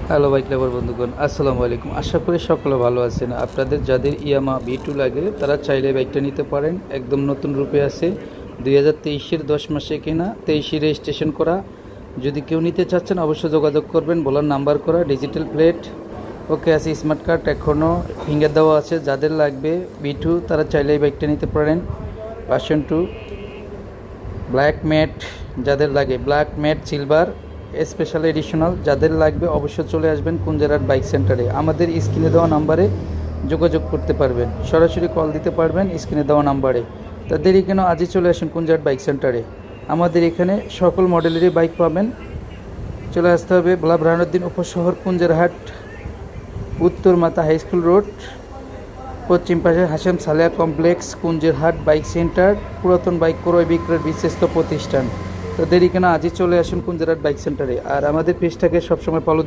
Hello bike লাভার বন্ধুগণ, আসসালামু আলাইকুম। আশা করি সকলে ভালো আছেন। আপনাদের যাদের ইয়ামা V2 লাগে তারা চাইলে বাইকটা নিতে পারেন। একদম নতুন রূপে আছে, 2023-এর 10 মাসে কেনা, 23 রেজিস্ট্রেশন করা। যদি কেউ নিতে চাচ্ছেন অবশ্যই যোগাযোগ করবেন। বলার নাম্বার করা, ডিজিটাল প্লেট ওকে আছে, স্মার্ট কার্ড এখনও ফিঙ্গার দেওয়া আছে। যাদের লাগবে V2 তারা চাইলে এই বাইকটা নিতে পারেন। ভার্সন 2 ব্ল্যাক ম্যাট, যাদের লাগে black mat silver special additional, যাদের লাগবে অবশ্যই চলে আসবেন কুঞ্জারহাট বাইক সেন্টারে। আমাদের স্ক্রিনে দেওয়া নাম্বারে যোগাযোগ করতে পারবেন, সরাসরি কল দিতে পারবেন স্ক্রিনে দেওয়া নাম্বারে। তা দেরি কেন, আজই চলে আসুন কুঞ্জারহাট বাইক সেন্টারে। আমাদের এখানে সকল মডেলেরই বাইক পাবেন। চলে আসতে হবে ভোলা বুরহানুদ্দিন উপশহর, কুঞ্জারহাট, উত্তর মাতা হাই স্কুল রোড, পশ্চিম পাশে Hashem Saleha complex, Kunjarhat bike centre, পুরাতন বাইক ক্রয় বিক্রয়ের বিশ্বস্ত প্রতিষ্ঠান। তো দেরি কেন, আজই চলে আসুন কুঞ্জারহাট বাইক সেন্টারে। আর আমাদের পেজটাকে সবসময় ফলো